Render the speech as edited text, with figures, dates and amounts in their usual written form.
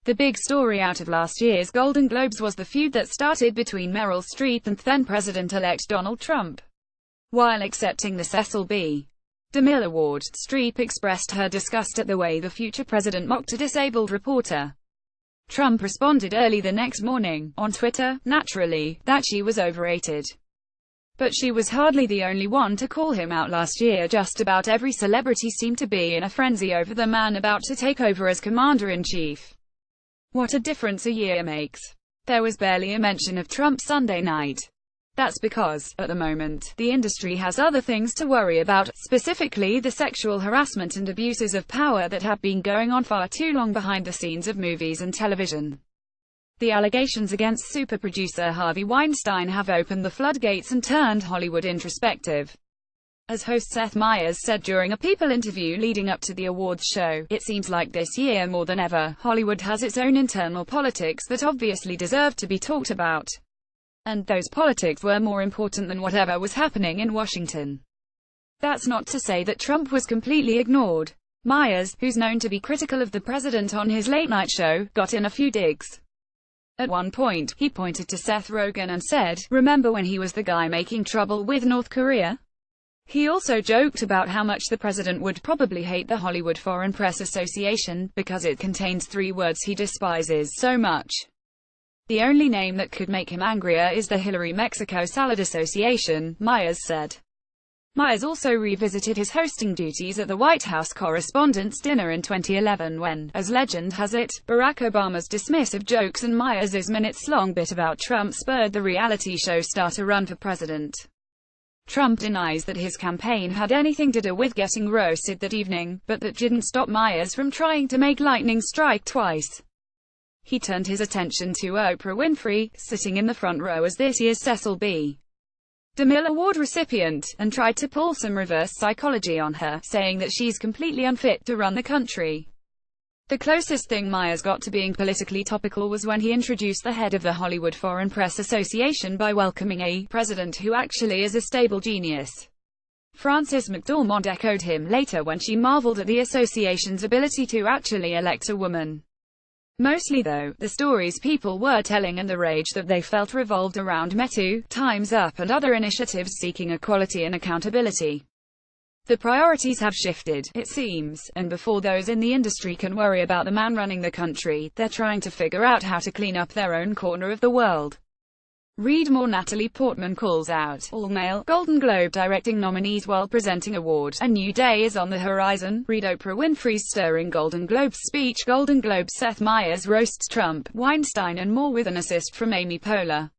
The big story out of last year's Golden Globes was the feud that started between Meryl Streep and then-President-elect Donald Trump. While accepting the Cecil B. DeMille Award, Streep expressed her disgust at the way the future president mocked a disabled reporter. Trump responded early the next morning, on Twitter, naturally, that she was overrated. But she was hardly the only one to call him out last year. Just about every celebrity seemed to be in a frenzy over the man about to take over as commander-in-chief. What a difference a year makes. There was barely a mention of Trump Sunday night. That's because, at the moment, the industry has other things to worry about, specifically the sexual harassment and abuses of power that have been going on far too long behind the scenes of movies and television. The allegations against super producer Harvey Weinstein have opened the floodgates and turned Hollywood introspective. As host Seth Meyers said during a People interview leading up to the awards show, "It seems like this year more than ever, Hollywood has its own internal politics that obviously deserve to be talked about. And those politics were more important than whatever was happening in Washington." That's not to say that Trump was completely ignored. Meyers, who's known to be critical of the president on his late-night show, got in a few digs. At one point, he pointed to Seth Rogen and said, "Remember when he was the guy making trouble with North Korea?" He also joked about how much the president would probably hate the Hollywood Foreign Press Association, because it contains 3 words he despises so much. The only name that could make him angrier is the Hillary Mexico Salad Association, Meyers said. Meyers also revisited his hosting duties at the White House Correspondents' Dinner in 2011 when, as legend has it, Barack Obama's dismissive jokes and Meyers' minutes-long bit about Trump spurred the reality show star to run for president. Trump denies that his campaign had anything to do with getting roasted that evening, but that didn't stop Meyers from trying to make lightning strike twice. He turned his attention to Oprah Winfrey, sitting in the front row as this year's Cecil B. DeMille Award recipient, and tried to pull some reverse psychology on her, saying that she's completely unfit to run the country. The closest thing Meyers got to being politically topical was when he introduced the head of the Hollywood Foreign Press Association by welcoming a president who actually is a stable genius. Frances McDormand echoed him later when she marveled at the association's ability to actually elect a woman. Mostly though, the stories people were telling and the rage that they felt revolved around Me Too, Time's Up and other initiatives seeking equality and accountability. The priorities have shifted, it seems, and before those in the industry can worry about the man running the country, they're trying to figure out how to clean up their own corner of the world. Read more. Natalie Portman calls out all-male Golden Globe directing nominees while presenting award. A new day is on the horizon. Read Oprah Winfrey's stirring Golden Globes speech. Golden Globes Seth Meyers roasts Trump, Weinstein and more with an assist from Amy Poehler.